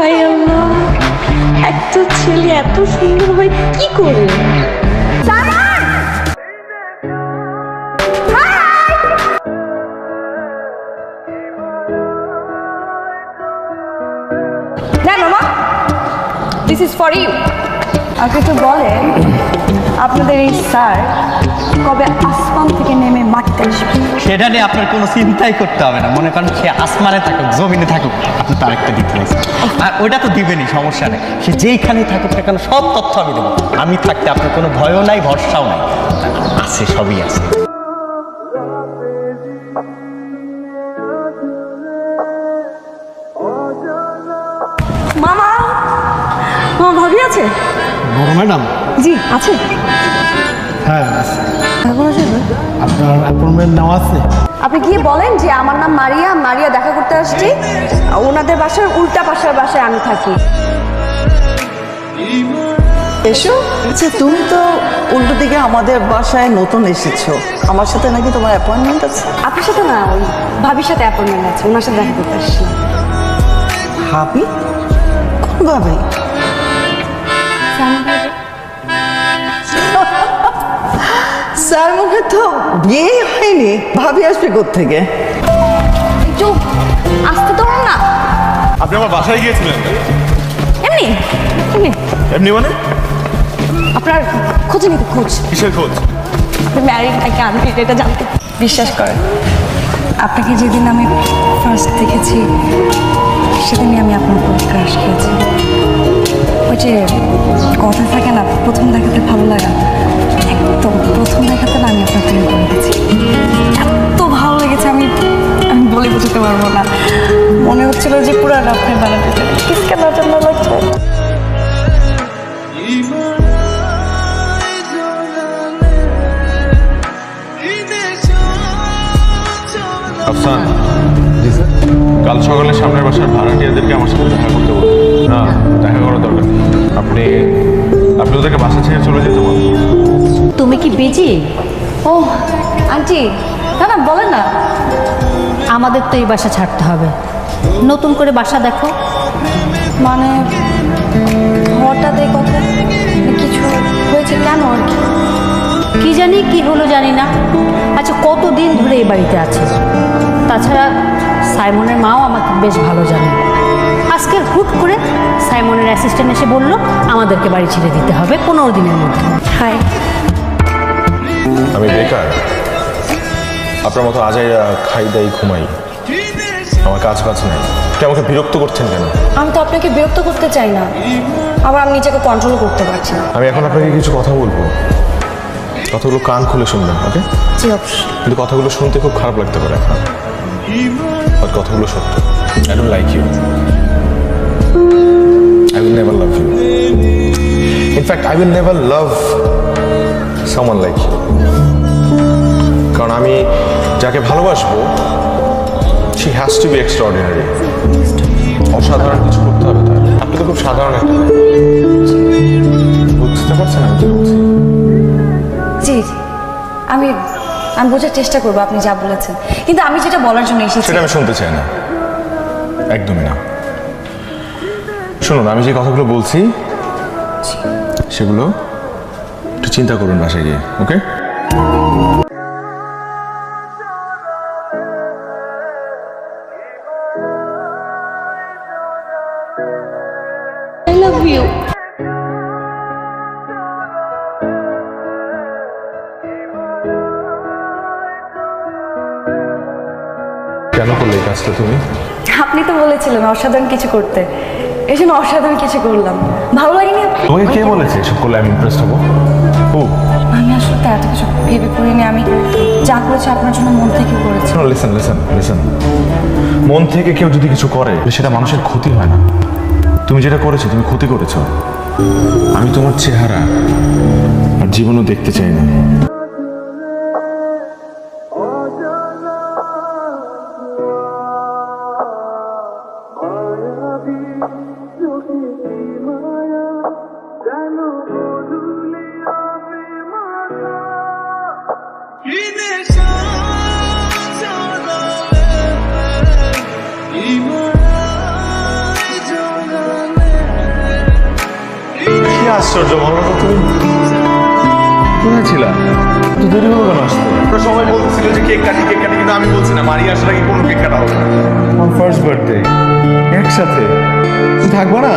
হায় আল্লাহ, একটা ছেলে এত সুন্দর হয় কি করে? This is for you. আমাকে একটু বলেন, আপনাদের এই স্যার কবে আসমান থেকে নেমে মাটিতে আসবে? সেটা নিয়ে আপনার কোনো চিন্তাই করতে হবে না। মনে করেন সে আসমানে থাকুক, জমিনে থাকুক, আপনি তার একটা দিতে লাগছে, আর ওইটা তো দিবেনই, সমস্যা নেই। সে যেইখানে থাকুক না কেন সব তথ্য আমি দেবো। আমি থাকতে আপনার কোনো ভয়ও নাই, ভরসাও নাই, আছে, সবই আছে। মামা, মামা ভাবি আছে? বড় ম্যাডাম? জি আছে। হ্যাঁ আছে। এখন আসবে? আপনার অ্যাপয়েন্টমেন্ট নেওয়া আছে? আপনি গিয়ে বলেন যে আমার নাম মারিয়া, মারিয়া দেখা করতে আসছি। ওনাদের বাসার উল্টা পাশের বাসায় আমি থাকি। এসো। আচ্ছা, তুমি তো উল্টো দিকে আমাদের বাসায় নতুন এসেছো, আমার সাথে নাকি তোমার অ্যাপয়েন্টমেন্ট আছে? আপনার সাথে না, ওই ভাবির সাথে অ্যাপয়েন্টমেন্ট আছে, ওনার সাথে দেখা করতে আসছি। ভাবি? কোন ভাবি? স্যার মুখে তো বিয়ে হয়নি, ভাবি আসবে কোত্থেকে? একটু আসতে তো হয় না? আপনি আমার বাসায় গিয়েছিলেন? এমনি এমনি। এমনি মানে? আপনার খোঁজ নিতে, খোঁজ। কিসের খোঁজ? আপনি ম্যারিড নাকি আনম্যারিড এটা জানতে। বিশ্বাস করেন, আপনাকে যেদিন আমি ফার্স্ট দেখেছি সেদিনই আমি আপনার উপর ক্রাশ খেয়েছি। ওই যে কথা থাকে না, প্রথম দেখাতে ভালো লাগা, একদম প্রথম দেখাতে না আমি আপনার প্রেম করে গেছি। এত ভালো লেগেছে, আমি আমি বলে বোঝাতে পারবো না। মনে হচ্ছিল যে পুরো আপনি বানাতে পারি। কিসকে না জন্য লাগছে। আফসান, কাল সকালে সামনের বাসার ভাড়াটিয়াদেরকে আমার সাথে দেখা করতে বলুন। না, দেখা করার দরকার নেই। আপনি ওদেরকে বাসা ছেড়ে চলে যেতে বলুন। তুমি কি বিজি? ও আন্টি, না না বলেন না। আমাদের তো এই বাসা ছাড়তে হবে, নতুন করে বাসা দেখো। মানে হঠাৎ এই কথা, কিছু হয়েছে কেন আর কি? কি জানি কি হলো জানি না। আচ্ছা, কতদিন ধরে এই বাড়িতে আছে? তাছাড়া সাইমনের মাও আমাকে বেশ ভালো জানে। আজকে হুট করে সাইমনের অ্যাসিস্ট্যান্ট এসে বলল আমাদেরকে বাড়ি ছেড়ে দিতে হবে 15 দিনের মধ্যে। হাই, আমি বেকার, আপনার মতো আজাইরা খাই দাই ঘুমাই, আমার কাজ বাজ নাই। আপনি আমাকে বিরক্ত করছেন কেন? আমি তো আপনাকে বিরক্ত করতে চাই না, আবার আমি নিজেকে কন্ট্রোল করতে পারছি না। আমি এখন আপনাকে কিছু কথা বলবো, কথাগুলো কান খুলে শুনবেন, ওকে? জি অবশ্যই। কিন্তু কথাগুলো শুনতে খুব খারাপ লাগতে পারে আপনার, বাট কথাগুলো সত্য। I don't like you, I will never love you. In fact, I will never love someone like you. কারণ আমি যাকে ভালোবাসবো, she has to be extraordinary. অসাধারণ কিছু করতে হবে তার। আপনি তো খুব সাধারণ একটা মেয়ে। বুঝতে পারছেন আমি কি বলছি? জি, আমি আমি বোঝার চেষ্টা করবো আপনি যা বলেছেন, কিন্তু আমি যেটা বলার জন্য এসেছি সেটা আমি শুনতে চাই না, একদমই না। শুনুন, আমি যে কথাগুলো বলছি সেগুলো একটু চিন্তা করুন বাসায় গিয়ে, ওকে? I love you. কেন করলে এই কাজটা তুমি? আপনি তো বলেছিলেন অসাধারণ কিছু করতে, এই জন্য অসাধারণ কিছু করলাম। ভালো লাগেনি আপনার? তোমাকে কে বলেছে এসব করলে আমি ইমপ্রেসড হবো? ও, আমি আসলে তো এত কিছু ভেবে করিনি, আমি যা করেছি আপনার জন্য মন থেকে করেছি। লিসেন লিসেন লিসেন, মন থেকে কেউ যদি কিছু করে সেটা মানুষের ক্ষতি হয় না। তুমি যেটা করেছো, তুমি ক্ষতি করেছো। আমি তোমার চেহারা আর জীবনও দেখতে চাই না। আশ্চর্য বলো তো তুমি কোথায় ছিলা? তো দেরি হলো কেন আসতে? তো সবাই বলছিল যে কেক কাটি কিন্তু আমি বলছি না মারি আসার আগে কোনো কেক কাটা হবে না। আমার ফার্স্ট বার্থডে একসাথে, তুমি থাকবো না?